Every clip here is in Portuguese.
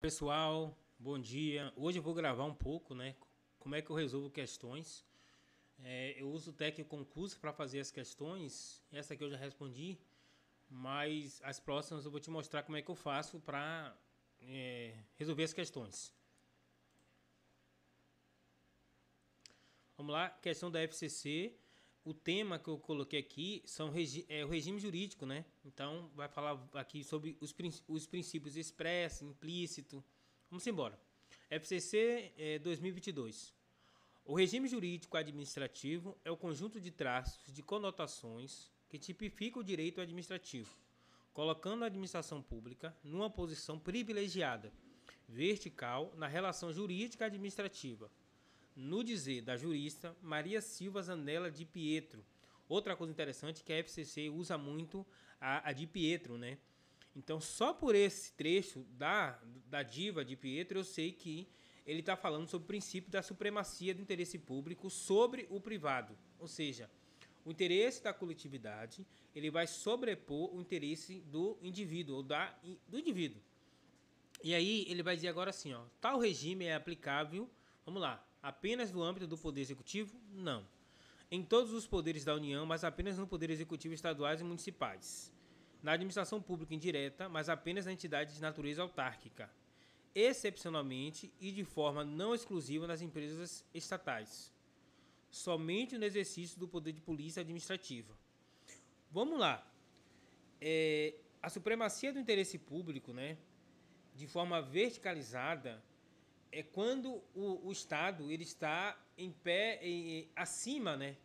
Pessoal, bom dia. Hoje eu vou gravar um pouco, né? Como é que eu resolvo questões. Eu uso o técnico concurso para fazer as questões. Essa aqui eu já respondi, mas as próximas eu vou te mostrar como é que eu faço para resolver as questões. Vamos lá, questão da FCC. O tema que eu coloquei aqui é o regime jurídico, né? Então vai falar aqui sobre os princípios expresso, implícito. Vamos embora. FCC 2022. O regime jurídico administrativo é o conjunto de traços, de conotações que tipifica o direito administrativo, colocando a administração pública numa posição privilegiada, vertical, na relação jurídica administrativa. No dizer da jurista Maria Silva Zanella de Pietro. Outra coisa interessante é que a FCC usa muito a de Pietro, né? Então, só por esse trecho da diva de Pietro, eu sei que ele está falando sobre o princípio da supremacia do interesse público sobre o privado. Ou seja, o interesse da coletividade ele vai sobrepor o interesse do indivíduo ou do indivíduo. E aí ele vai dizer agora assim, ó, tal regime é aplicável, vamos lá, apenas no âmbito do Poder Executivo? Não. Em todos os poderes da União, mas apenas no Poder Executivo estaduais e municipais. Na administração pública indireta, mas apenas na entidade de natureza autárquica. Excepcionalmente e de forma não exclusiva nas empresas estatais. Somente no exercício do poder de polícia administrativa. Vamos lá. A supremacia do interesse público, né, de forma verticalizada, é quando o Estado ele está em pé acima, né,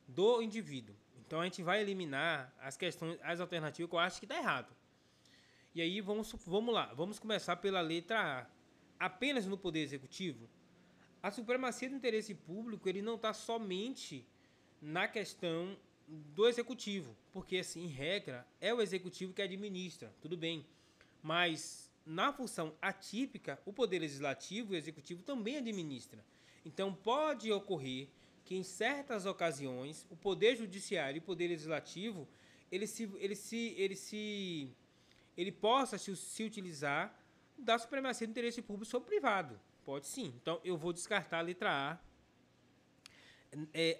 do indivíduo. Então a gente vai eliminar as questões, as alternativas que eu acho que está errado. E aí vamos lá, vamos começar pela letra A. Apenas no Poder Executivo, a supremacia do interesse público ele não está somente na questão do Executivo, porque assim, em regra, é o Executivo que administra, tudo bem, mas na função atípica, o Poder Legislativo e o Executivo também administra. Então pode ocorrer que em certas ocasiões o Poder Judiciário e o Poder Legislativo ele possa se utilizar da supremacia do interesse público sobre o privado. Pode sim. Então eu vou descartar a letra A.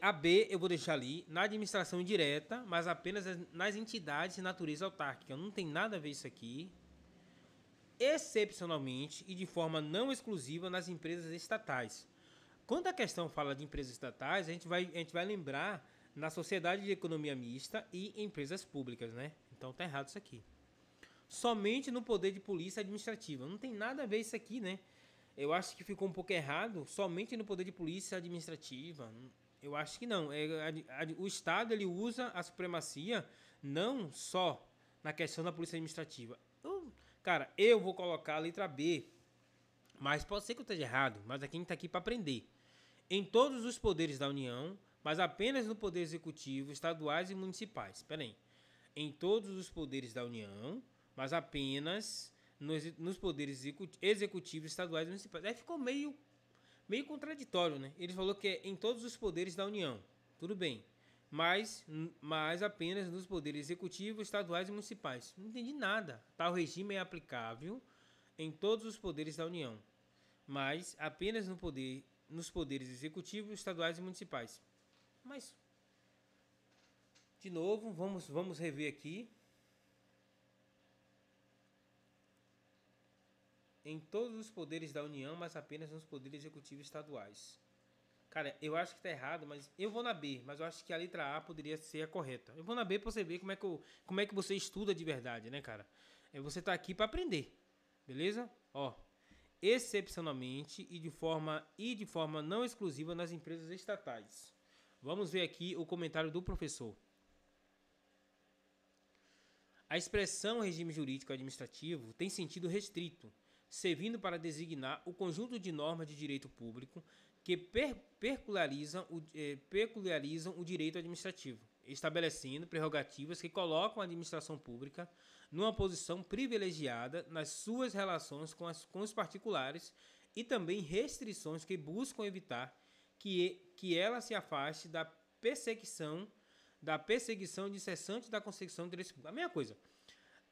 A B eu vou deixar ali na administração indireta, mas apenas nas entidades de natureza autárquica. Não tem nada a ver isso aqui. Excepcionalmente e de forma não exclusiva nas empresas estatais. Quando a questão fala de empresas estatais, a gente vai lembrar na sociedade de economia mista e empresas públicas, né? Então tá errado isso aqui. Somente no poder de polícia administrativa. Não tem nada a ver isso aqui, né? Eu acho que ficou um pouco errado. Somente no poder de polícia administrativa. Eu acho que não. O Estado ele usa a supremacia não só na questão da polícia administrativa. Cara, eu vou colocar a letra B. Mas pode ser que eu esteja errado. Mas aqui a gente está aqui para aprender. Em todos os poderes da União, mas apenas no poder executivo, estaduais e municipais. Espera aí. Em todos os poderes da União, mas apenas nos poderes executivos, estaduais e municipais. Aí ficou meio contraditório, né? Ele falou que é em todos os poderes da União. Tudo bem. Mas apenas nos poderes executivos, estaduais e municipais. Não entendi nada. Tal regime é aplicável em todos os poderes da União, mas apenas nos poderes executivos, estaduais e municipais. Mas, de novo, vamos rever aqui. Em todos os poderes da União, mas apenas nos poderes executivos estaduais. Cara, eu acho que tá errado, mas eu vou na B, mas eu acho que a letra A poderia ser a correta. Eu vou na B pra você ver como é que você estuda de verdade, né, cara? Você tá aqui para aprender, beleza? Ó, excepcionalmente e de forma não exclusiva nas empresas estatais. Vamos ver aqui o comentário do professor. A expressão regime jurídico administrativo tem sentido restrito, servindo para designar o conjunto de normas de direito público que peculiarizam o direito administrativo, estabelecendo prerrogativas que colocam a administração pública numa posição privilegiada nas suas relações com os particulares e também restrições que buscam evitar que ela se afaste da perseguição incessante da consecução de direitos públicos. A mesma coisa.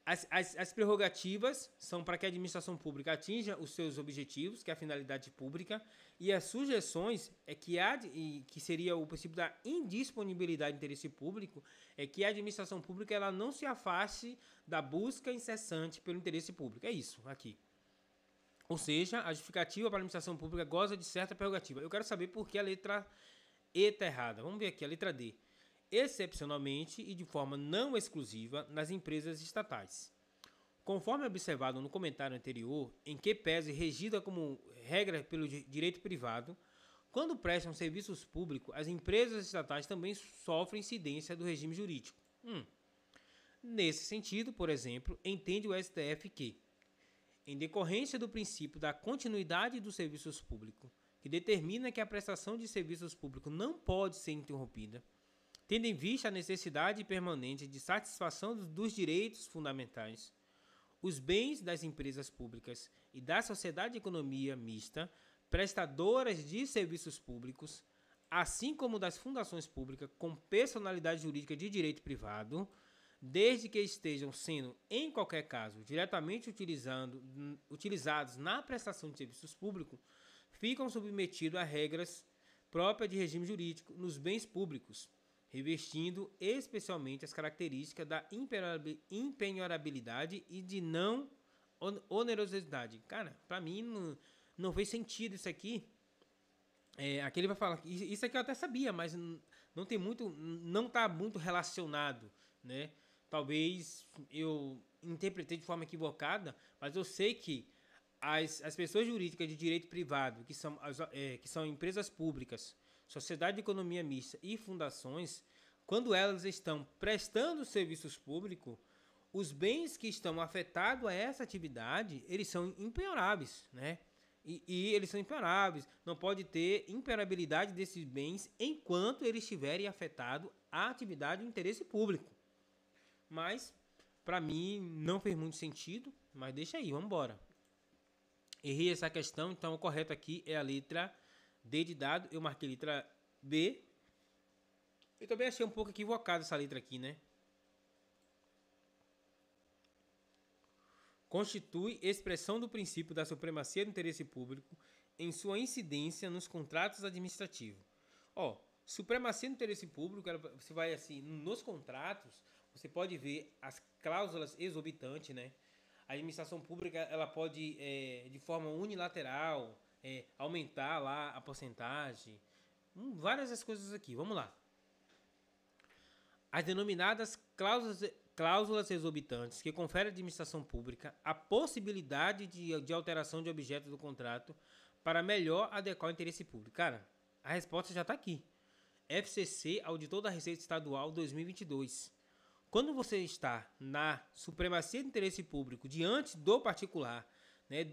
As prerrogativas são para que a administração pública atinja os seus objetivos, que é a finalidade pública, e as sugestões que seria o princípio da indisponibilidade de interesse público, é que a administração pública ela não se afaste da busca incessante pelo interesse público. É isso aqui. Ou seja, a justificativa para a administração pública goza de certa prerrogativa. Eu quero saber por que a letra E está errada. Vamos ver aqui a letra D. Excepcionalmente e de forma não exclusiva nas empresas estatais. Conforme observado no comentário anterior, em que pese regida como regra pelo direito privado, quando prestam serviços públicos, as empresas estatais também sofrem incidência do regime jurídico. Nesse sentido, por exemplo, entende o STF que, em decorrência do princípio da continuidade dos serviços públicos, que determina que a prestação de serviços públicos não pode ser interrompida, tendo em vista a necessidade permanente de satisfação dos direitos fundamentais, os bens das empresas públicas e da sociedade de economia mista, prestadoras de serviços públicos, assim como das fundações públicas com personalidade jurídica de direito privado, desde que estejam sendo, em qualquer caso, diretamente utilizados na prestação de serviços públicos, ficam submetidos a regras próprias de regime jurídico nos bens públicos, revestindo especialmente as características da impenhorabilidade e de não onerosidade. Cara, para mim não fez sentido isso aqui. Aqui ele vai falar, isso aqui eu até sabia, mas não tem muito, não está muito relacionado, né? Talvez eu interpretei de forma equivocada, mas eu sei que as pessoas jurídicas de direito privado, que são empresas públicas, sociedade de economia mista e fundações, quando elas estão prestando serviços públicos, os bens que estão afetados a essa atividade, eles são impenhoráveis, né? E eles são impenhoráveis. Não pode ter impenhorabilidade desses bens enquanto eles estiverem afetados à atividade de interesse público. Mas, para mim, não fez muito sentido, mas deixa aí, vamos embora. Errei essa questão, então o correto aqui é a letra D de dado, eu marquei letra B. Eu também achei um pouco equivocada essa letra aqui, né? Constitui expressão do princípio da supremacia do interesse público em sua incidência nos contratos administrativos. Supremacia do interesse público, você vai assim, nos contratos, você pode ver as cláusulas exorbitantes, né? A administração pública, ela pode, de forma unilateral, aumentar lá a porcentagem. Várias das coisas aqui, vamos lá. As denominadas cláusulas exorbitantes que conferem à administração pública a possibilidade de alteração de objeto do contrato para melhor adequar o interesse público. Cara, a resposta já está aqui. FCC, Auditor da Receita Estadual 2022. Quando você está na supremacia do interesse público diante do particular, né,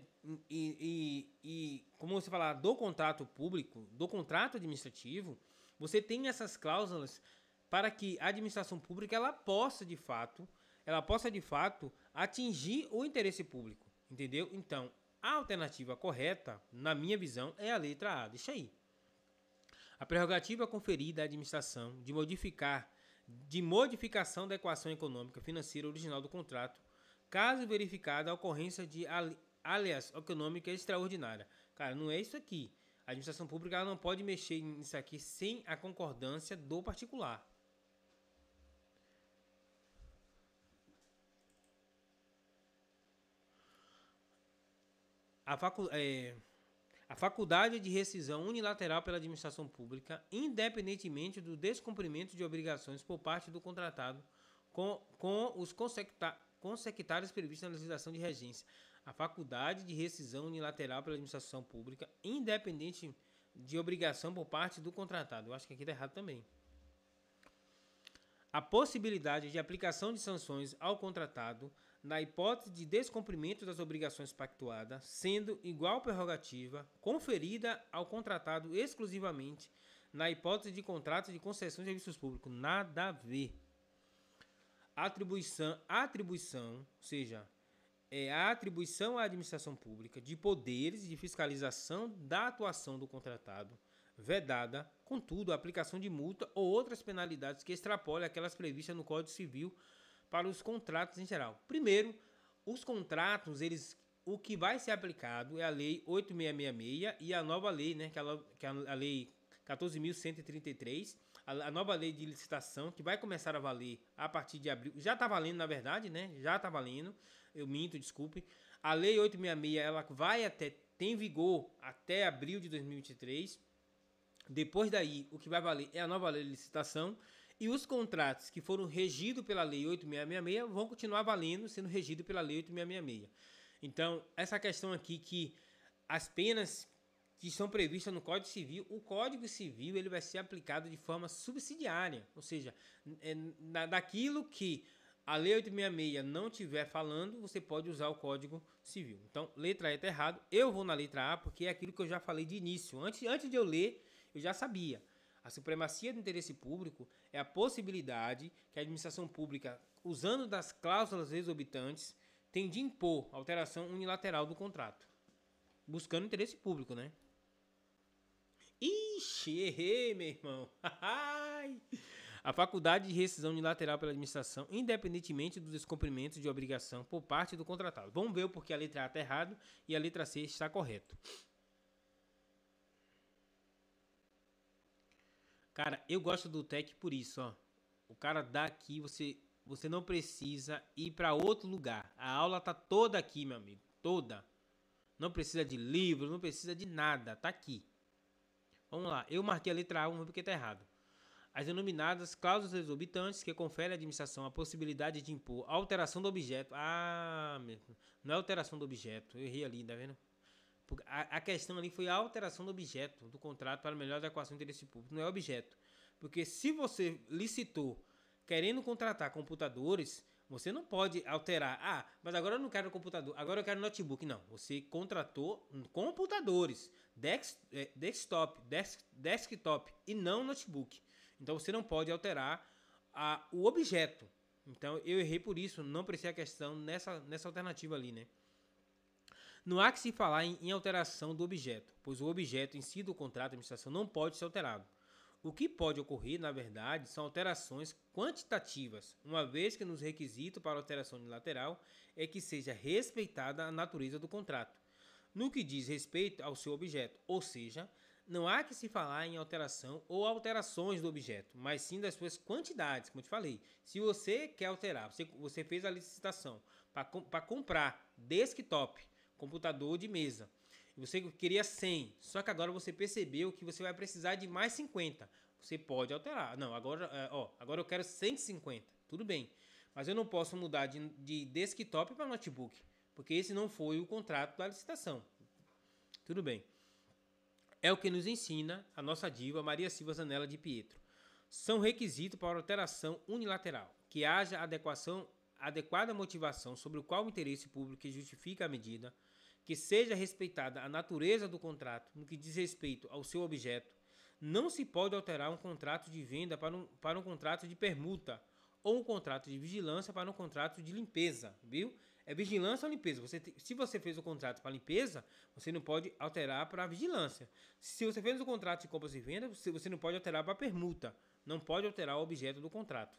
e como você falar, do contrato público, do contrato administrativo, você tem essas cláusulas para que a administração pública ela possa de fato atingir o interesse público, entendeu? Então, a alternativa correta, na minha visão, é a letra A. Deixa aí. A prerrogativa conferida à administração de modificação da equação econômica financeira original do contrato, caso verificada a ocorrência de alias econômica extraordinária. Cara, não é isso aqui. A administração pública ela não pode mexer nisso aqui sem a concordância do particular. A faculdade de rescisão unilateral pela administração pública, independentemente do descumprimento de obrigações por parte do contratado com os consectários previstos na legislação de regência. A faculdade de rescisão unilateral pela administração pública, independente de obrigação por parte do contratado. Eu acho que aqui está errado também. A possibilidade de aplicação de sanções ao contratado na hipótese de descumprimento das obrigações pactuadas, sendo igual prerrogativa conferida ao contratado exclusivamente na hipótese de contrato de concessão de serviços públicos. Nada a ver. Atribuição, ou seja, a atribuição à administração pública de poderes de fiscalização da atuação do contratado, vedada, contudo, a aplicação de multa ou outras penalidades que extrapolem aquelas previstas no Código Civil para os contratos em geral. Primeiro, os contratos, o que vai ser aplicado é a Lei 8.666 e a nova lei, né, que é a Lei 14.133, a nova lei de licitação, que vai começar a valer a partir de abril. Já está valendo, na verdade, né? Já está valendo. Eu minto, desculpe. A Lei 866, ela tem vigor até abril de 2023. Depois daí, o que vai valer é a nova lei de licitação. E os contratos que foram regidos pela Lei 8.666 vão continuar valendo, sendo regidos pela Lei 8.666. Então, essa questão aqui que as penas que são previstas no Código Civil, o Código Civil ele vai ser aplicado de forma subsidiária, ou seja, daquilo que a Lei 866 não estiver falando, você pode usar o Código Civil. Então, letra E está errado, eu vou na letra A, porque é aquilo que eu já falei de início. Antes de eu ler, eu já sabia. A supremacia do interesse público é a possibilidade que a administração pública, usando das cláusulas exorbitantes, tem de impor alteração unilateral do contrato, buscando interesse público, né? Ixi, errei, meu irmão. A faculdade de rescisão unilateral pela administração, independentemente dos descumprimentos de obrigação por parte do contratado. Vamos ver porque a letra A está errado e a letra C está correto. Cara, eu gosto do TEC por isso, ó. O cara dá aqui, você não precisa ir para outro lugar. A aula tá toda aqui, meu amigo, toda. Não precisa de livro, não precisa de nada, tá aqui. Vamos lá, eu marquei a letra A porque tá errado. As denominadas cláusulas exorbitantes que conferem à administração a possibilidade de impor alteração do objeto. Não é alteração do objeto, eu errei ali, tá vendo? A questão ali foi a alteração do objeto do contrato para melhor adequação do interesse público, não é objeto. Porque se você licitou querendo contratar computadores, você não pode alterar. Mas agora eu não quero computador, agora eu quero notebook. Não, você contratou computadores, desktop e não notebook. Então você não pode alterar o objeto. Então eu errei por isso, não prestei a questão nessa alternativa ali, né? Não há que se falar em alteração do objeto, pois o objeto em si do contrato de administração não pode ser alterado. O que pode ocorrer, na verdade, são alterações quantitativas, uma vez que nos requisitos para alteração unilateral é que seja respeitada a natureza do contrato, no que diz respeito ao seu objeto, ou seja, não há que se falar em alteração ou alterações do objeto, mas sim das suas quantidades, como eu te falei. Se você quer alterar, você fez a licitação para comprar desktop, computador de mesa, e você queria 100, só que agora você percebeu que você vai precisar de mais 50. Você pode alterar. Não, agora eu quero 150. Tudo bem. Mas eu não posso mudar de desktop para notebook, porque esse não foi o contrato da licitação. Tudo bem. É o que nos ensina a nossa diva Maria Silva Zanella de Pietro. São requisitos para alteração unilateral, que haja adequada motivação sobre o qual o interesse público que justifica a medida, que seja respeitada a natureza do contrato no que diz respeito ao seu objeto. Não se pode alterar um contrato de venda para um contrato de permuta ou um contrato de vigilância para um contrato de limpeza, viu? É vigilância ou limpeza. Se você fez o contrato para limpeza, você não pode alterar para vigilância. Se você fez o contrato de compras e vendas, você não pode alterar para permuta. Não pode alterar o objeto do contrato.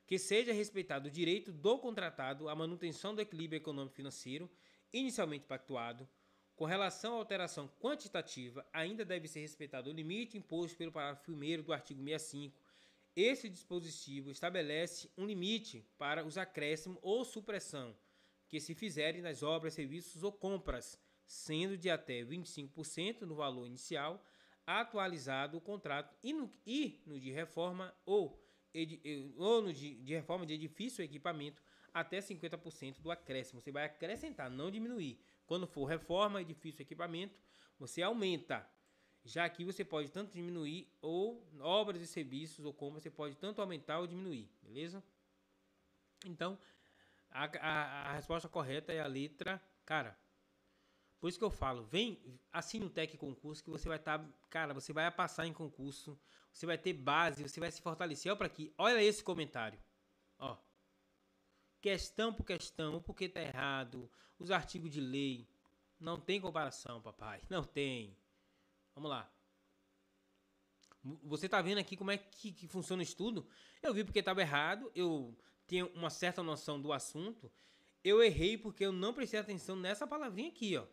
Que seja respeitado o direito do contratado à manutenção do equilíbrio econômico-financeiro inicialmente pactuado. Com relação à alteração quantitativa, ainda deve ser respeitado o limite imposto pelo parágrafo 1º do artigo 65. Esse dispositivo estabelece um limite para os acréscimos ou supressão que se fizerem nas obras, serviços ou compras, sendo de até 25% no valor inicial, atualizado o contrato e no de reforma de reforma de edifício ou equipamento até 50% do acréscimo. Você vai acrescentar, não diminuir. Quando for reforma, edifício, equipamento, você aumenta. Já aqui você pode tanto diminuir ou obras e serviços ou compras, você pode tanto aumentar ou diminuir, beleza? Então, a resposta correta é a letra, cara. Por isso que eu falo, assine o TEC Concurso que você vai estar, você vai passar em concurso, você vai ter base, você vai se fortalecer. Olha para aqui, olha esse comentário, ó. Questão por questão, porque tá errado, os artigos de lei, não tem comparação, papai, não tem. Vamos lá. Você tá vendo aqui como é que funciona o estudo? Eu vi porque estava errado, eu tenha uma certa noção do assunto, eu errei porque eu não prestei atenção nessa palavrinha aqui, ó.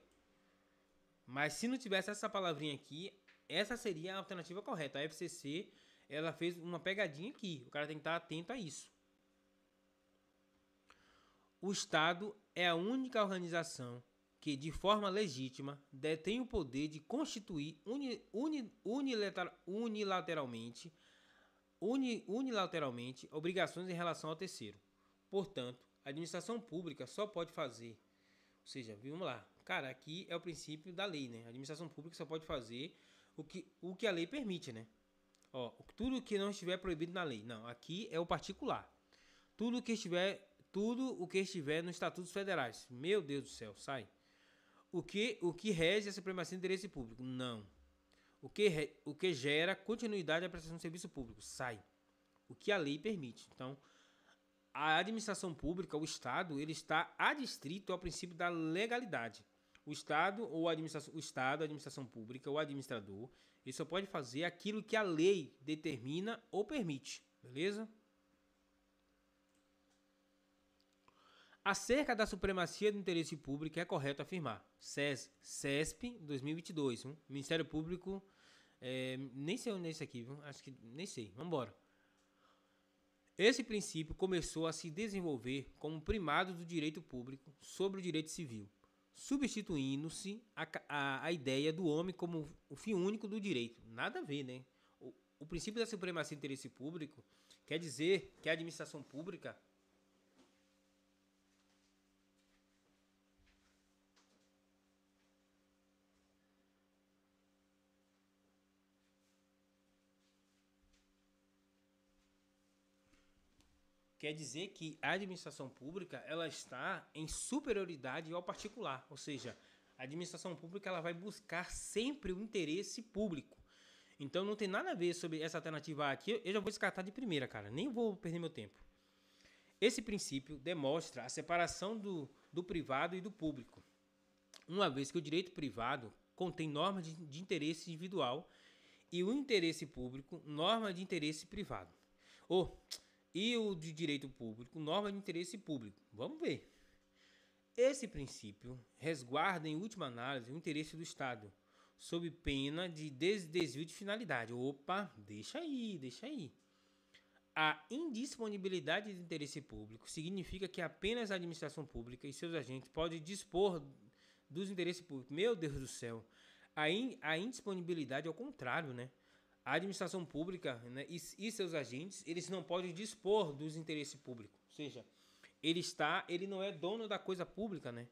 Mas se não tivesse essa palavrinha aqui, essa seria a alternativa correta. A FCC, ela fez uma pegadinha aqui. O cara tem que estar atento a isso. O Estado é a única organização que, de forma legítima, detém o poder de constituir unilateralmente obrigações em relação ao terceiro. Portanto, a administração pública só pode fazer, ou seja, vamos lá, cara, aqui é o princípio da lei, né? A administração pública só pode fazer o que a lei permite, né? Ó, tudo que não estiver proibido na lei. Não, aqui é o particular. Tudo o que estiver nos estatutos federais. Meu Deus do céu, sai. O que rege a supremacia do interesse público? Não. O que gera continuidade da prestação de serviço público? Sai. O que a lei permite. Então, a administração pública, o Estado, ele está adstrito ao princípio da legalidade. O Estado, a administração pública, o administrador, ele só pode fazer aquilo que a lei determina ou permite. Beleza? Acerca da supremacia do interesse público, é correto afirmar. CESP 2022, Ministério Público, nem sei onde é isso aqui, viu? Acho que nem sei, vamos embora. Esse princípio começou a se desenvolver como primado do direito público sobre o direito civil, substituindo-se a ideia do homem como o fim único do direito. Nada a ver, né? O princípio da supremacia do interesse público quer dizer que a administração pública quer dizer que a administração pública ela está em superioridade ao particular, ou seja, a administração pública ela vai buscar sempre o interesse público. Então não tem nada a ver sobre essa alternativa A aqui, eu já vou descartar de primeira, cara, nem vou perder meu tempo. Esse princípio demonstra a separação do privado e do público, uma vez que o direito privado contém normas de interesse individual e o interesse público, norma de interesse privado. E o de direito público, norma de interesse público. Vamos ver. Esse princípio resguarda, em última análise, o interesse do Estado, sob pena de desvio de finalidade. Opa, deixa aí. A indisponibilidade de interesse público significa que apenas a administração pública e seus agentes podem dispor dos interesses públicos. Meu Deus do céu. A indisponibilidade é o contrário, né? A administração pública, né, e seus agentes, eles não podem dispor dos interesses públicos. Ou seja, ele não é dono da coisa pública, né?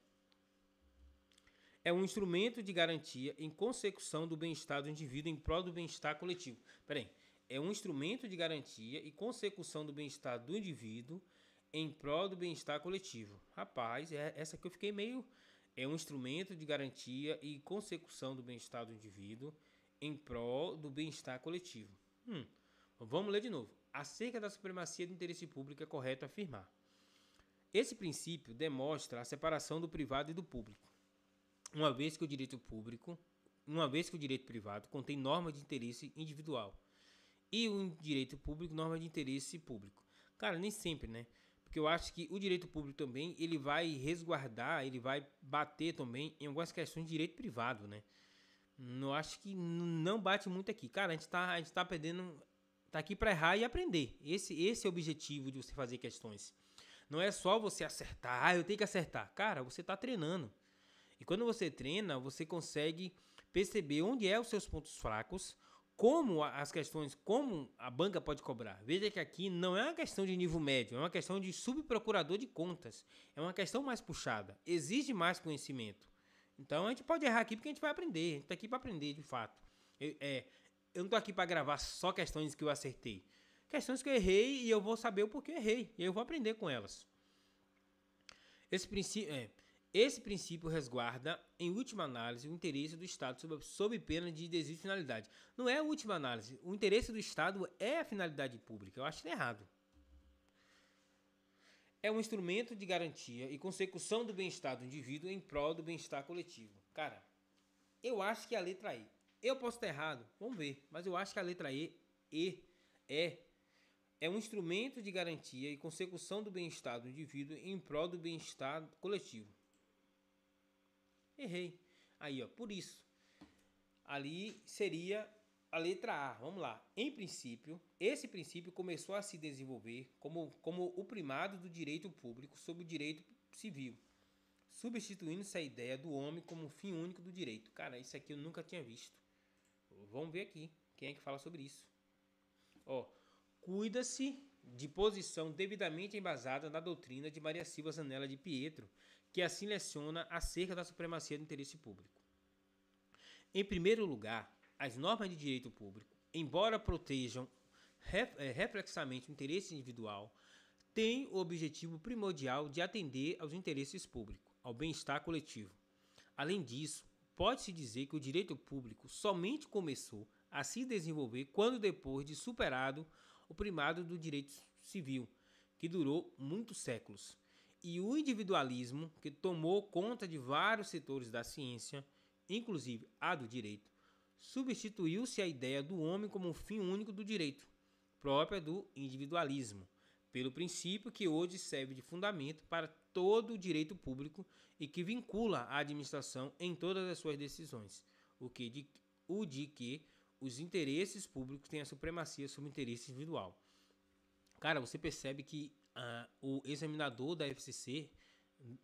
É um instrumento de garantia em consecução do bem-estar do indivíduo em prol do bem-estar coletivo. É um instrumento de garantia e consecução do bem-estar do indivíduo em prol do bem-estar coletivo. Rapaz, essa aqui eu fiquei meio... É um instrumento de garantia e consecução do bem-estar do indivíduo em prol do bem-estar coletivo. Vamos ler de novo. Acerca da supremacia do interesse público, é correto afirmar. Esse princípio demonstra a separação do privado e do público, uma vez que o direito privado contém norma de interesse individual e o direito público norma de interesse público. Cara, nem sempre, né? Porque eu acho que o direito público também, ele vai resguardar, ele vai bater também em algumas questões de direito privado, né? Eu acho que não bate muito aqui. Cara, a gente tá aprendendo, tá aqui para errar e aprender. Esse é o objetivo de você fazer questões. Não é só você acertar, eu tenho que acertar. Cara, você tá treinando. E quando você treina, você consegue perceber onde é os seus pontos fracos, como as questões, como a banca pode cobrar. Veja que aqui não é uma questão de nível médio, é uma questão de subprocurador de contas. É uma questão mais puxada, exige mais conhecimento. Então a gente pode errar aqui porque a gente vai aprender. A gente tá aqui para aprender, de fato. Eu não tô aqui para gravar só questões que eu acertei. Questões que eu errei e eu vou saber o porquê eu errei. E eu vou aprender com elas. Esse princípio resguarda, em última análise, o interesse do Estado sob pena de desvio de finalidade. Não é a última análise. O interesse do Estado é a finalidade pública. Eu acho errado. É um instrumento de garantia e consecução do bem-estar do indivíduo em prol do bem-estar coletivo. Cara, eu acho que a letra E. Eu posso estar errado, vamos ver. Mas eu acho que a letra E é é um instrumento de garantia e consecução do bem-estar do indivíduo em prol do bem-estar coletivo. Errei. Aí, ó, por isso. Ali seria a letra A. Vamos lá. Em princípio, esse princípio começou a se desenvolver como o primado do direito público sobre o direito civil, substituindo-se a ideia do homem como um fim único do direito. Cara, isso aqui eu nunca tinha visto. Vamos ver aqui. Quem é que fala sobre isso? Ó, cuida-se de posição devidamente embasada na doutrina de Maria Silva Zanella de Pietro, que assim leciona acerca da supremacia do interesse público. Em primeiro lugar, as normas de direito público, embora protejam reflexamente o interesse individual, têm o objetivo primordial de atender aos interesses públicos, ao bem-estar coletivo. Além disso, pode-se dizer que o direito público somente começou a se desenvolver quando depois de superado o primado do direito civil, que durou muitos séculos, e o individualismo, que tomou conta de vários setores da ciência, inclusive a do direito, substituiu-se a ideia do homem como um fim único do direito, própria do individualismo, pelo princípio que hoje serve de fundamento para todo o direito público e que vincula a administração em todas as suas decisões, o de que os interesses públicos têm a supremacia sobre o interesse individual. Cara, você percebe que o examinador da FCC,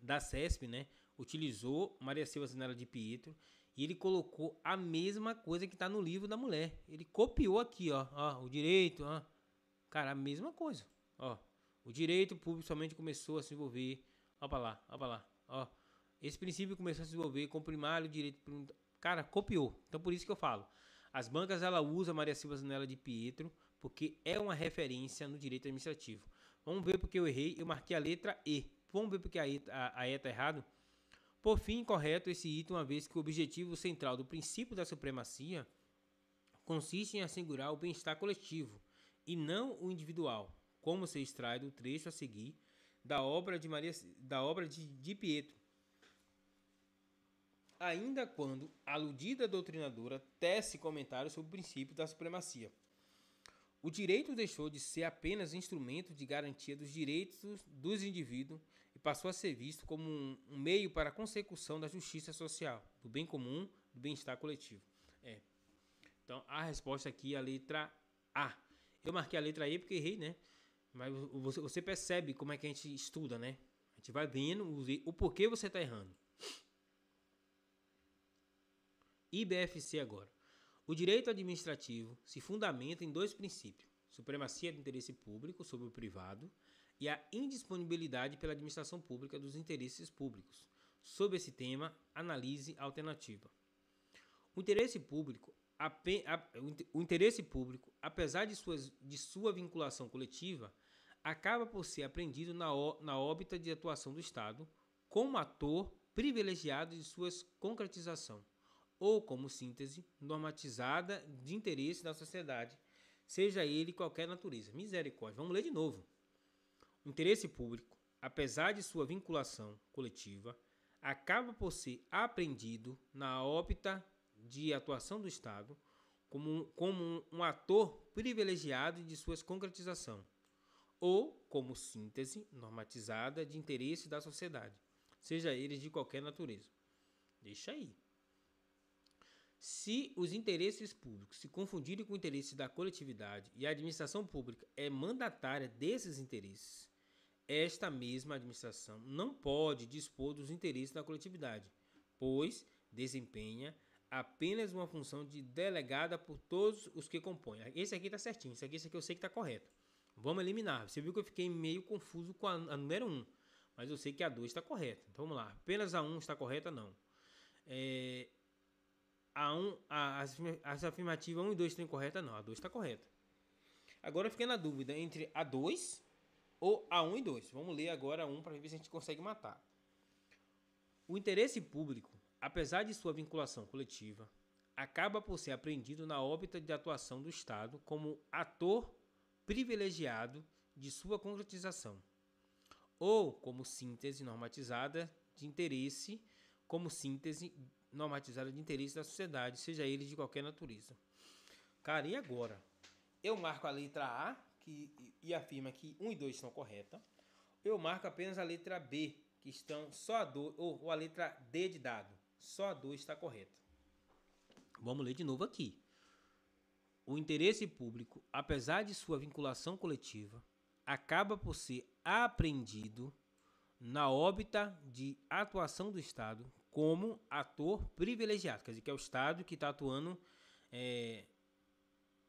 da CESP, né, utilizou Maria Silva Zanella de Pietro e ele colocou a mesma coisa que está no livro da mulher. Ele copiou aqui, ó, o direito, ó. Cara, a mesma coisa, ó. O direito público somente começou a se desenvolver, ó pra lá, ó. Esse princípio começou a se desenvolver com o primário direito, cara, copiou. Então por isso que eu falo, as bancas ela usa Maria Silva Zanella de Pietro porque é uma referência no direito administrativo. Vamos ver porque eu errei, eu marquei a letra E. Vamos ver porque a E está errado. Por fim, correto esse item, uma vez que o objetivo central do princípio da supremacia consiste em assegurar o bem-estar coletivo e não o individual, como se extrai do trecho a seguir da obra de Pietro. Ainda quando a aludida doutrinadora tece comentários sobre o princípio da supremacia. O direito deixou de ser apenas instrumento de garantia dos direitos dos indivíduos e passou a ser visto como um meio para a consecução da justiça social, do bem comum, do bem-estar coletivo. Então, a resposta aqui é a letra A. Eu marquei a letra E porque errei, né? Mas você percebe como é que a gente estuda, né? A gente vai vendo o porquê você está errando. IBFC agora. O direito administrativo se fundamenta em dois princípios: supremacia do interesse público sobre o privado e a indisponibilidade pela administração pública dos interesses públicos. Sob esse tema, analise a alternativa. O interesse público, apesar de sua vinculação coletiva, acaba por ser apreendido na órbita de atuação do Estado como ator privilegiado de sua concretização, ou como síntese normatizada de interesse da sociedade, seja ele qualquer natureza. Misericórdia. Vamos ler de novo. O interesse público, apesar de sua vinculação coletiva, acaba por ser apreendido na órbita de atuação do Estado como um ator privilegiado de sua concretização, ou como síntese normatizada de interesse da sociedade, seja eles de qualquer natureza. Deixa aí. Se os interesses públicos se confundirem com o interesse da coletividade e a administração pública é mandatária desses interesses, esta mesma administração não pode dispor dos interesses da coletividade, pois desempenha apenas uma função delegada por todos os que compõem. Esse aqui está certinho, esse aqui eu sei que está correto. Vamos eliminar. Você viu que eu fiquei meio confuso com a número 1, mas eu sei que a 2 está correta. Então vamos lá. Apenas a 1 está correta? Não. As afirmativas 1 e 2 estão incorretas? Não, a 2 está correta. Agora eu fiquei na dúvida entre a 2 ou a 1 e 2. Vamos ler agora a 1 para ver se a gente consegue matar. O interesse público, apesar de sua vinculação coletiva, acaba por ser apreendido na órbita de atuação do Estado como ator privilegiado de sua concretização, ou como síntese normatizada de interesse, da sociedade, seja ele de qualquer natureza. Cara, e agora? Eu marco a letra A, e afirma que 1 e 2 estão corretas, eu marco apenas a letra B, que estão só a 2, ou a letra D de dado. Só a 2 está correta. Vamos ler de novo aqui. O interesse público, apesar de sua vinculação coletiva, acaba por ser apreendido na órbita de atuação do Estado como ator privilegiado. Quer dizer, que é o Estado que está atuando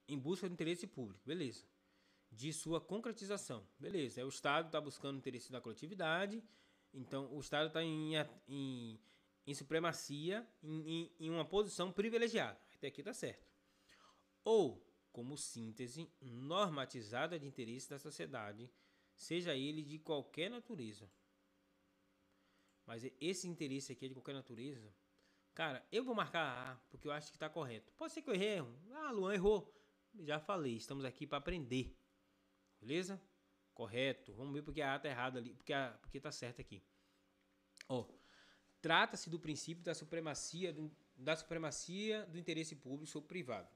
em busca do interesse público. Beleza. De sua concretização. Beleza. O Estado está buscando o interesse da coletividade. Então, o Estado está em supremacia, em uma posição privilegiada. Até aqui está certo. Ou como síntese normatizada de interesse da sociedade, seja ele de qualquer natureza. Mas esse interesse aqui é de qualquer natureza. Cara, eu vou marcar A, porque eu acho que está correto. Pode ser que eu erre. Luan errou. Já falei, estamos aqui para aprender. Beleza? Correto. Vamos ver porque a A está errada ali, porque está certo aqui. Trata-se do princípio da supremacia do interesse público sobre o privado.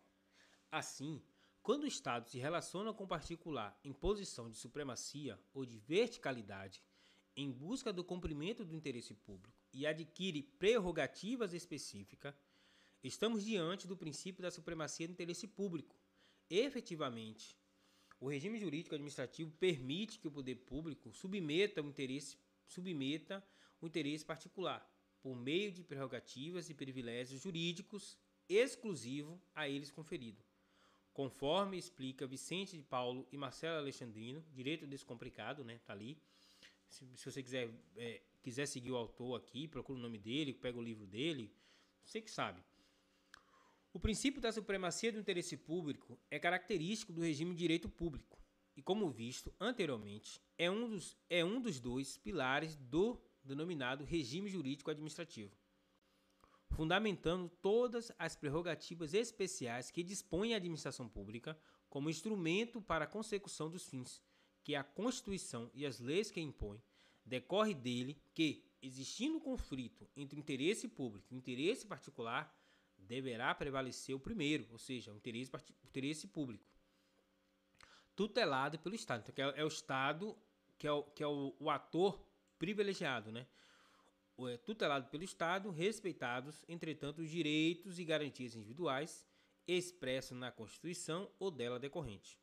Assim, quando o Estado se relaciona com o particular em posição de supremacia ou de verticalidade, em busca do cumprimento do interesse público e adquire prerrogativas específicas, estamos diante do princípio da supremacia do interesse público. Efetivamente, o regime jurídico administrativo permite que o poder público submeta o interesse particular por meio de prerrogativas e privilégios jurídicos exclusivos a eles conferidos. Conforme explica Vicente de Paulo e Marcelo Alexandrino, Direito Descomplicado, né? Tá ali. Se você quiser seguir o autor aqui, procura o nome dele, pega o livro dele, você que sabe. O princípio da supremacia do interesse público é característico do regime de direito público e, como visto anteriormente, é um dos dois pilares do denominado regime jurídico administrativo, fundamentando todas as prerrogativas especiais que dispõe a administração pública como instrumento para a consecução dos fins que a Constituição e as leis que impõem. Decorre dele que, existindo conflito entre o interesse público e o interesse particular, deverá prevalecer o primeiro, ou seja, o interesse público, tutelado pelo Estado. Então, é o Estado que é o ator privilegiado, né? Tutelado pelo Estado, respeitados, entretanto, os direitos e garantias individuais expressos na Constituição ou dela decorrente.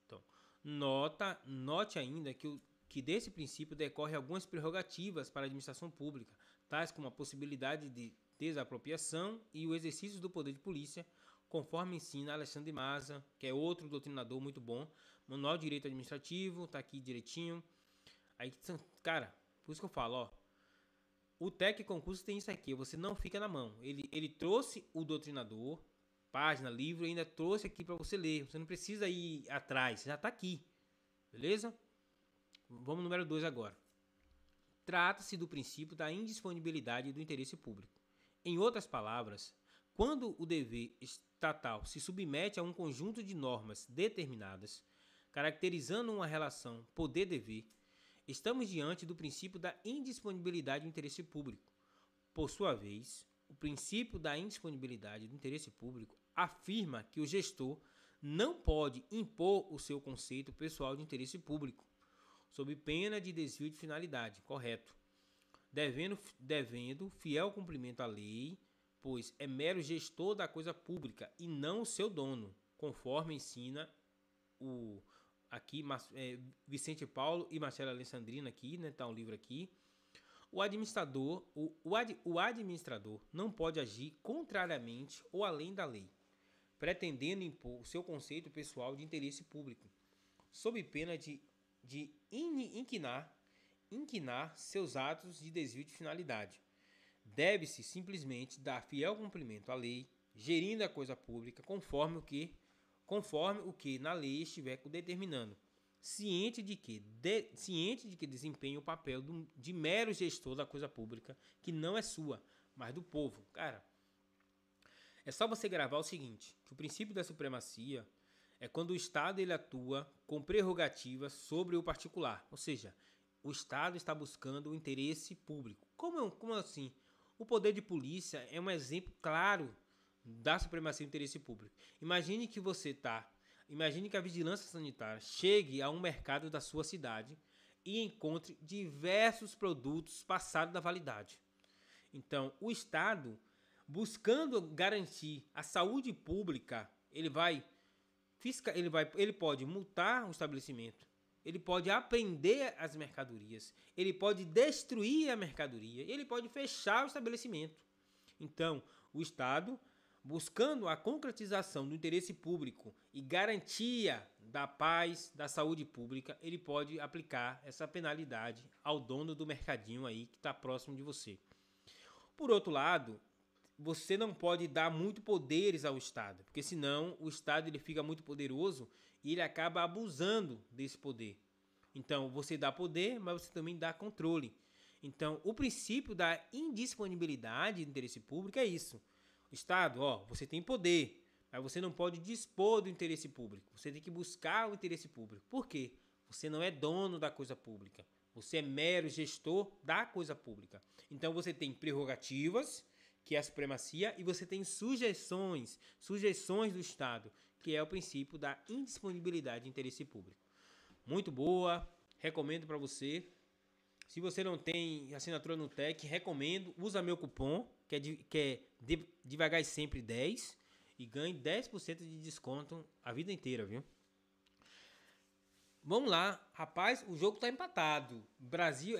Então, note ainda que desse princípio decorre algumas prerrogativas para a administração pública, tais como a possibilidade de desapropriação e o exercício do poder de polícia, conforme ensina Alexandre Maza, que é outro doutrinador muito bom. Manual de Direito Administrativo, tá aqui direitinho. Aí, cara, por isso que eu falo, o TEC Concurso tem isso aqui, você não fica na mão. Ele trouxe o doutrinador, página, livro, e ainda trouxe aqui para você ler. Você não precisa ir atrás, já tá aqui. Beleza? Vamos no número 2 agora. Trata-se do princípio da indisponibilidade do interesse público. Em outras palavras, quando o dever estatal se submete a um conjunto de normas determinadas, caracterizando uma relação poder-dever, estamos diante do princípio da indisponibilidade do interesse público. Por sua vez, o princípio da indisponibilidade do interesse público afirma que o gestor não pode impor o seu conceito pessoal de interesse público, sob pena de desvio de finalidade, correto, devendo fiel cumprimento à lei, pois é mero gestor da coisa pública e não o seu dono, conforme ensina Vicente Paulo e Marcelo Alexandrino aqui, né, tá um livro aqui. O administrador não pode agir contrariamente ou além da lei, pretendendo impor o seu conceito pessoal de interesse público, sob pena de inquinar seus atos de desvio de finalidade. Deve-se simplesmente dar fiel cumprimento à lei, gerindo a coisa pública conforme o que na lei estiver determinando, ciente de que desempenha o papel de mero gestor da coisa pública, que não é sua, mas do povo. Cara, é só você gravar o seguinte, que o princípio da supremacia é quando o Estado ele atua com prerrogativas sobre o particular, ou seja, o Estado está buscando o interesse público. Como assim? O poder de polícia é um exemplo claro da supremacia do interesse público. Imagine que você está imagine que a vigilância sanitária chegue a um mercado da sua cidade e encontre diversos produtos passados da validade. Então, o Estado, buscando garantir a saúde pública, ele pode multar o estabelecimento, ele pode apreender as mercadorias, ele pode destruir a mercadoria, ele pode fechar o estabelecimento. Então, o Estado, buscando a concretização do interesse público e garantia da paz, da saúde pública, ele pode aplicar essa penalidade ao dono do mercadinho aí que está próximo de você. Por outro lado, você não pode dar muito poderes ao Estado, porque senão o Estado ele fica muito poderoso e ele acaba abusando desse poder. Então, você dá poder, mas você também dá controle. Então, o princípio da indisponibilidade do interesse público é isso. O Estado, você tem poder, mas você não pode dispor do interesse público. Você tem que buscar o interesse público. Por quê? Você não é dono da coisa pública. Você é mero gestor da coisa pública. Então, você tem prerrogativas, que é a supremacia, e você tem sujeições do Estado, que é o princípio da indisponibilidade de interesse público. Muito boa, recomendo para você. Se você não tem assinatura no TEC, recomendo, usa meu cupom, que é devagar e sempre 10, e ganhe 10% de desconto a vida inteira, viu? Vamos lá, rapaz, o jogo tá empatado. Brasil,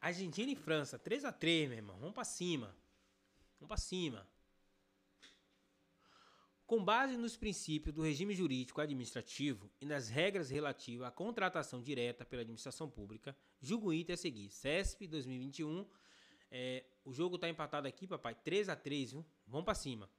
Argentina e França, 3-3, meu irmão. Vamos pra cima. Com base nos princípios do regime jurídico administrativo e nas regras relativas à contratação direta pela administração pública, julgo o item a seguir. CESP 2021. O jogo tá empatado aqui, papai. 3-3, viu? Vamos pra cima.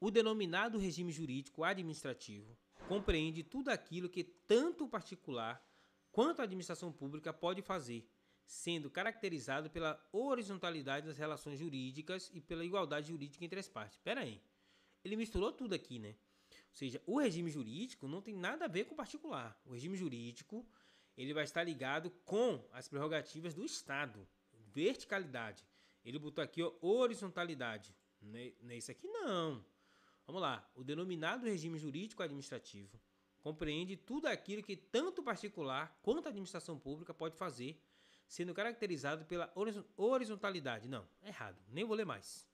O denominado regime jurídico administrativo compreende tudo aquilo que tanto o particular quanto a administração pública pode fazer, sendo caracterizado pela horizontalidade das relações jurídicas e pela igualdade jurídica entre as partes. Pera aí, ele misturou tudo aqui, né? Ou seja, o regime jurídico não tem nada a ver com o particular. O regime jurídico ele vai estar ligado com as prerrogativas do Estado. Verticalidade. Ele botou aqui horizontalidade. Não é isso aqui não. Vamos lá. O denominado regime jurídico administrativo compreende tudo aquilo que tanto o particular quanto a administração pública pode fazer, sendo caracterizado pela horizontalidade. Não, errado. Nem vou ler mais.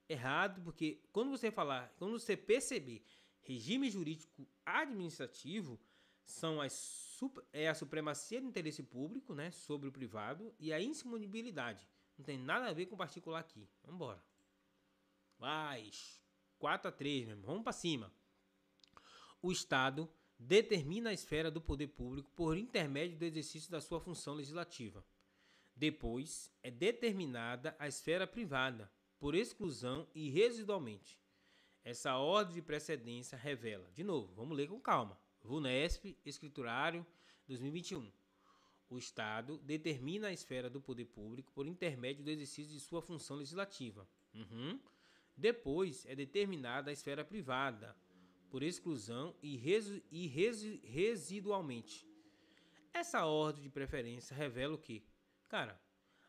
Errado, porque quando você perceber regime jurídico administrativo, são a supremacia do interesse público, né, sobre o privado, e a indisponibilidade. Não tem nada a ver com o particular aqui. Vamos embora. Vai. 4-3, meu irmão. Vamos para cima. O Estado determina a esfera do poder público por intermédio do exercício da sua função legislativa. Depois, é determinada a esfera privada, por exclusão e residualmente. Essa ordem de precedência revela, de novo, vamos ler com calma, VUNESP, Escriturário, 2021. O Estado determina a esfera do poder público por intermédio do exercício de sua função legislativa. Depois, é determinada a esfera privada, por exclusão e residualmente. Essa ordem de preferência revela o quê? Cara,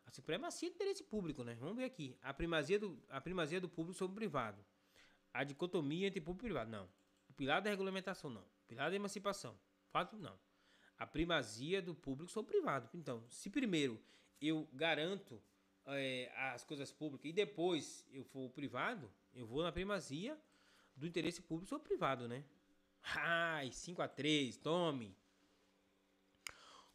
a supremacia do interesse público, né? Vamos ver aqui. A primazia do público sobre o privado. A dicotomia entre público e privado, não. O pilar da regulamentação, não. O pilar da emancipação, fato, não. A primazia do público sobre o privado. Então, se primeiro eu garanto as coisas públicas e depois eu for o privado, eu vou na primazia do interesse público sobre o privado, né? 5-3, tome.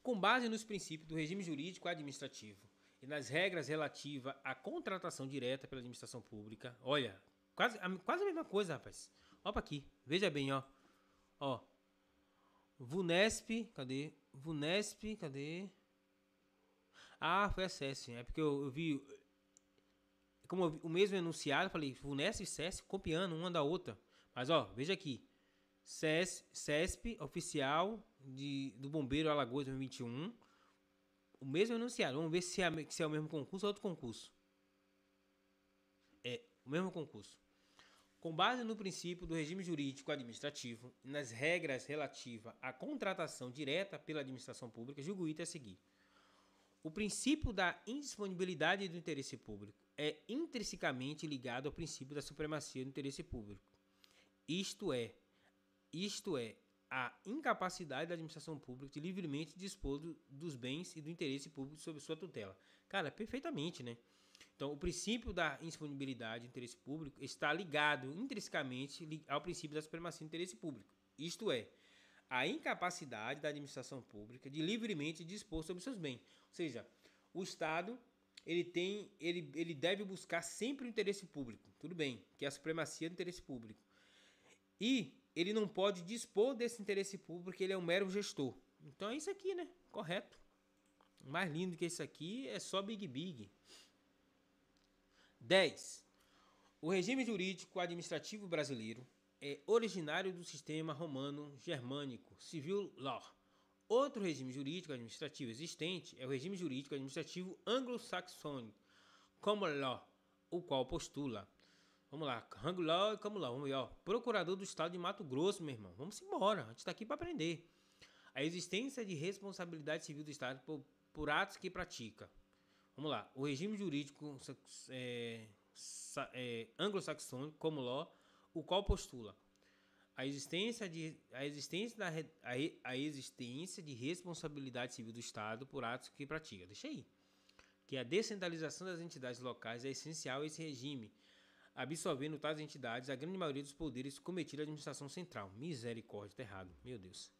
Com base nos princípios do regime jurídico administrativo e nas regras relativas à contratação direta pela administração pública, olha, quase a mesma coisa, rapaz. Olha pra aqui, veja bem, ó. VUNESP, cadê? Foi a SESC, é porque eu vi, como eu vi o mesmo enunciado, eu falei VUNESP e SESC copiando uma da outra. Mas, veja aqui. CESP, oficial do Bombeiro Alagoas 2021. O mesmo enunciado. Vamos ver se é o mesmo concurso ou outro concurso. É o mesmo concurso. Com base no princípio do regime jurídico administrativo e nas regras relativas à contratação direta pela administração pública, julgo o item a seguir. O princípio da indisponibilidade do interesse público é intrinsecamente ligado ao princípio da supremacia do interesse público. Isto é, a incapacidade da administração pública de livremente dispor dos bens e do interesse público sob sua tutela. Cara, perfeitamente, né? Então, o princípio da indisponibilidade do interesse público está ligado intrinsecamente ao princípio da supremacia do interesse público. Isto é, a incapacidade da administração pública de livremente dispor sobre seus bens. Ou seja, o Estado ele deve buscar sempre o interesse público, tudo bem, que é a supremacia do interesse público. E ele não pode dispor desse interesse público porque ele é um mero gestor. Então é isso aqui, né? Correto. Mais lindo que isso aqui é só Big. 10. O regime jurídico administrativo brasileiro é originário do sistema romano-germânico, civil law. Outro regime jurídico administrativo existente é o regime jurídico administrativo anglo-saxônico, common law, o qual postula. Vamos lá, common law e common law. Vamos ver, ó. Procurador do Estado de Mato Grosso, meu irmão. Vamos embora, a gente está aqui para aprender. A existência de responsabilidade civil do Estado por atos que pratica. Vamos lá, o regime jurídico anglo-saxônico, common law, o qual postula a existência de responsabilidade civil do Estado por atos que pratica. Deixa aí. Que a descentralização das entidades locais é essencial a esse regime, absorvendo tais entidades a grande maioria dos poderes cometidos à administração central. Misericórdia, tá errado. Meu Deus.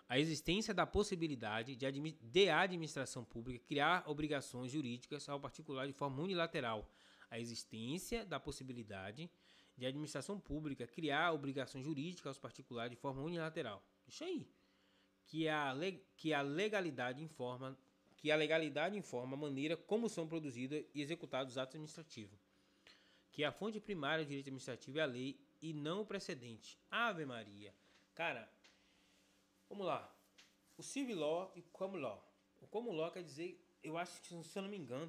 A existência da possibilidade de a administração pública criar obrigações jurídicas ao particular de forma unilateral. A existência da possibilidade de a administração pública criar obrigações jurídicas aos particulares de forma unilateral. Deixa aí. Que a legalidade informa a maneira como são produzidos e executados os atos administrativos. Que a fonte primária do direito administrativo é a lei e não o precedente. Ave Maria. Cara, vamos lá. O civil law e o common law. O common law quer dizer, eu acho que, se eu não me engano,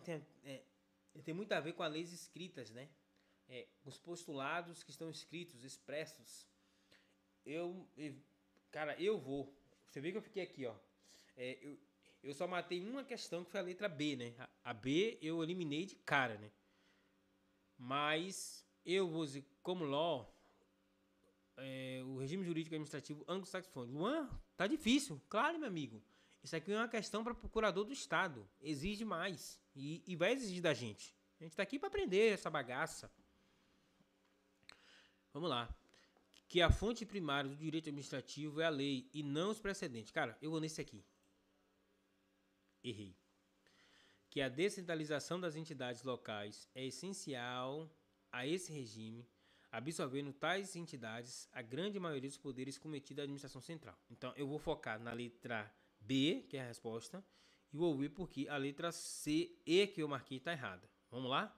tem muito a ver com as leis escritas, né? Os postulados que estão escritos, expressos. Você vê que eu fiquei aqui, ó. Eu só matei uma questão que foi a letra B, né? A B eu eliminei de cara, né? Mas eu vou dizer como law, o regime jurídico administrativo anglo-saxônico. Luan, tá difícil. Claro, meu amigo. Isso aqui é uma questão para procurador do Estado. Exige mais. E vai exigir da gente. A gente tá aqui para aprender essa bagaça. Vamos lá. Que a fonte primária do direito administrativo é a lei e não os precedentes. Cara, eu vou nesse aqui. Errei. Que a descentralização das entidades locais é essencial a esse regime, absorvendo tais entidades a grande maioria dos poderes cometidos à administração central. Então, eu vou focar na letra B, que é a resposta, e vou ver porque a letra C e que eu marquei está errada. Vamos lá?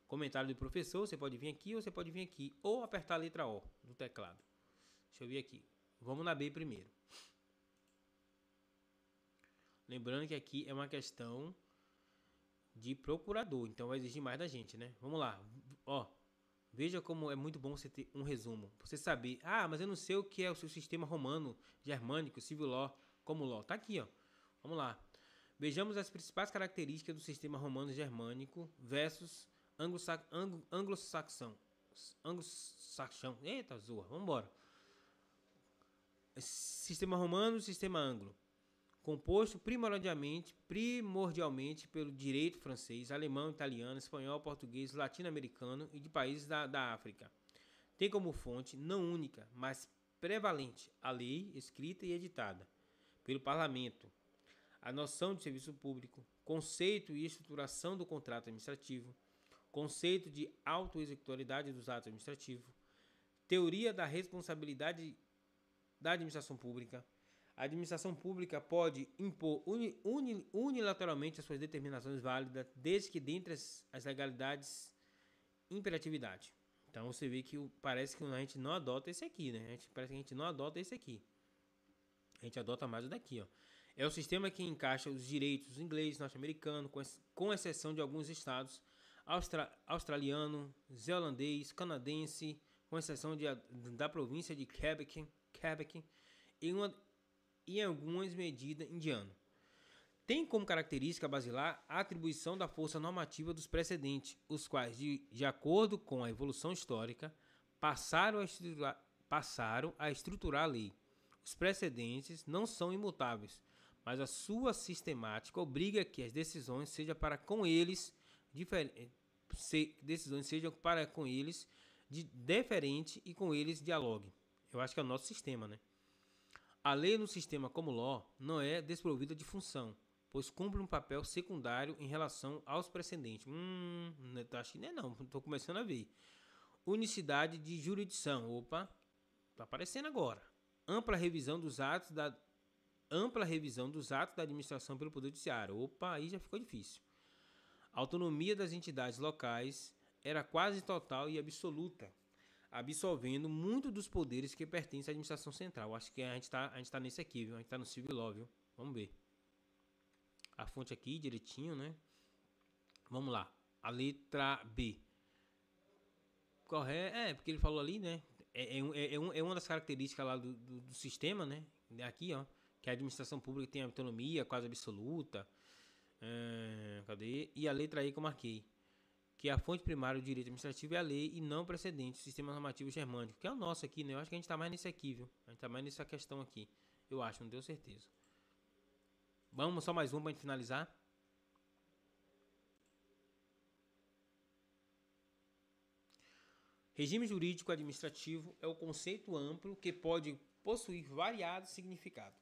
Comentário do professor, você pode vir aqui ou você pode vir aqui, ou apertar a letra O no teclado. Deixa eu ver aqui. Vamos na B primeiro. Lembrando que aqui é uma questão de procurador, então vai exigir mais da gente, né? Vamos lá. Ó, veja como é muito bom você ter um resumo. Você saber, mas eu não sei o que é o seu sistema romano, germânico, civil law, como law. Tá aqui, ó. Vamos lá. Vejamos as principais características do sistema romano germânico versus anglo-saxão. Eita, zoa. Vamos embora. Sistema romano, sistema anglo. Composto primordialmente pelo direito francês, alemão, italiano, espanhol, português, latino-americano e de países da África. Tem como fonte, não única, mas prevalente, a lei escrita e editada pelo parlamento, a noção de serviço público, conceito e estruturação do contrato administrativo, conceito de autoexecutoriedade dos atos administrativos, teoria da responsabilidade da administração pública. A administração pública pode impor unilateralmente as suas determinações válidas, desde que dentre as legalidades, imperatividade. Então você vê que parece que a gente não adota esse aqui, né? Parece que a gente não adota esse aqui. A gente adota mais o daqui, ó. É o sistema que encaixa os direitos inglês, norte-americano, com exceção de alguns estados, australiano, zelandês, canadense, com exceção da província de Quebec e em algumas medidas indiano. Tem como característica basilar a atribuição da força normativa dos precedentes, os quais, de acordo com a evolução histórica, passaram passaram a estruturar a lei. Os precedentes não são imutáveis, mas a sua sistemática obriga que as decisões sejam para com eles deferente e com eles dialogue. Eu acho que é o nosso sistema, né? A lei no sistema como law não é desprovida de função, pois cumpre um papel secundário em relação aos precedentes. Acho que não, estou começando a ver. Unicidade de jurisdição, opa, está aparecendo agora. Ampla revisão dos atos da administração pelo Poder Judiciário. Opa, aí já ficou difícil. A autonomia das entidades locais era quase total e absoluta, absolvendo muito dos poderes que pertencem à administração central. Acho que a gente tá nesse aqui, viu? A gente tá no civil law, viu? Vamos ver. A fonte aqui, direitinho, né? Vamos lá. A letra B. Correto. Porque ele falou ali, né? É uma das características lá do sistema, né? Aqui, ó. Que a administração pública tem autonomia quase absoluta. Cadê? E a letra E que eu marquei. Que a fonte primária do direito administrativo é a lei e não precedente, o sistema normativo germânico, que é o nosso aqui, né? Eu acho que a gente tá mais nesse aqui, viu? A gente tá mais nessa questão aqui. Eu acho, não tenho certeza. Vamos só mais uma pra gente finalizar. Regime jurídico administrativo é o conceito amplo que pode possuir variados significados,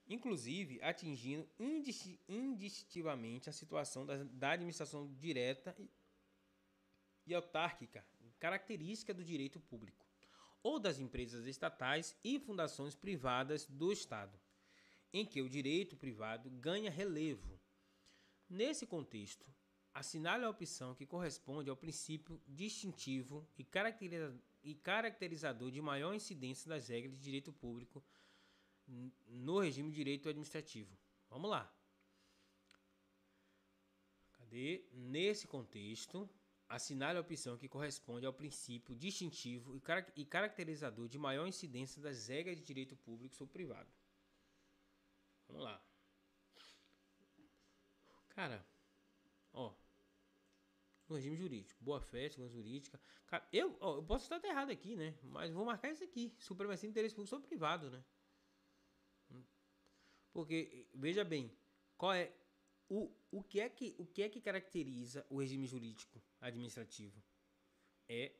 inclusive atingindo indistintivamente a situação da administração direta e autárquica, característica do direito público, ou das empresas estatais e fundações privadas do Estado, em que o direito privado ganha relevo. Nesse contexto, assinale a opção que corresponde ao princípio distintivo e caracterizador de maior incidência das regras de direito público no regime de direito administrativo. Vamos lá. Cadê? Nesse contexto, assinale a opção que corresponde ao princípio distintivo e caracterizador de maior incidência das regras de direito público sobre privado. Vamos lá. Cara, ó. No regime jurídico. Boa-fé, segurança jurídica. Cara, eu posso estar errado aqui, né? Mas vou marcar isso aqui. Supremacia de interesse público sobre privado, né? Porque, veja bem, qual é o que é que caracteriza o regime jurídico administrativo? É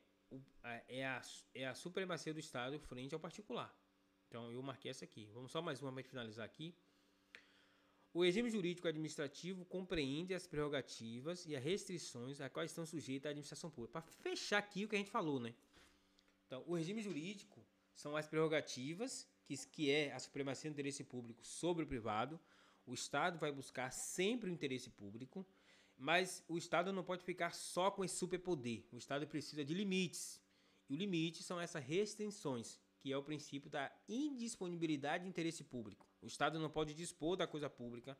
a supremacia do Estado frente ao particular. Então, eu marquei essa aqui. Vamos só mais uma para finalizar aqui. O regime jurídico administrativo compreende as prerrogativas e as restrições a quais estão sujeitas a administração pública. Para fechar aqui o que a gente falou, né? Então, o regime jurídico são as prerrogativas, que é a supremacia do interesse público sobre o privado. O Estado vai buscar sempre o interesse público, mas o Estado não pode ficar só com esse superpoder. O Estado precisa de limites. E o limite são essas restrições, que é o princípio da indisponibilidade de interesse público. O Estado não pode dispor da coisa pública,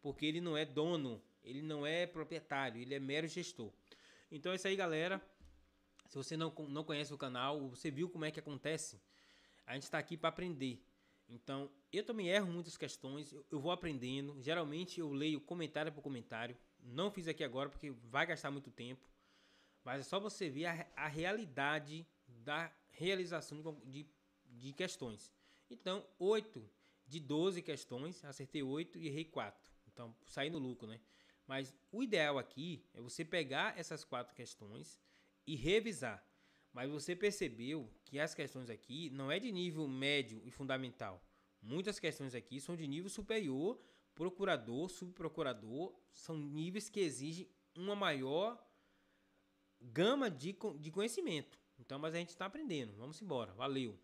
porque ele não é dono, ele não é proprietário, ele é mero gestor. Então é isso aí, galera. Se você não conhece o canal, você viu como é que acontece, a gente está aqui para aprender. Então, eu também erro muitas questões, eu vou aprendendo. Geralmente eu leio comentário por comentário. Não fiz aqui agora porque vai gastar muito tempo. Mas é só você ver a realidade da realização de questões. Então, 8 de 12 questões, acertei 8 e errei 4. Então, saí no lucro, né? Mas o ideal aqui é você pegar essas 4 questões e revisar. Mas você percebeu que as questões aqui não é de nível médio e fundamental. Muitas questões aqui são de nível superior, procurador, subprocurador, são níveis que exigem uma maior gama de conhecimento. Então, mas a gente está aprendendo. Vamos embora. Valeu!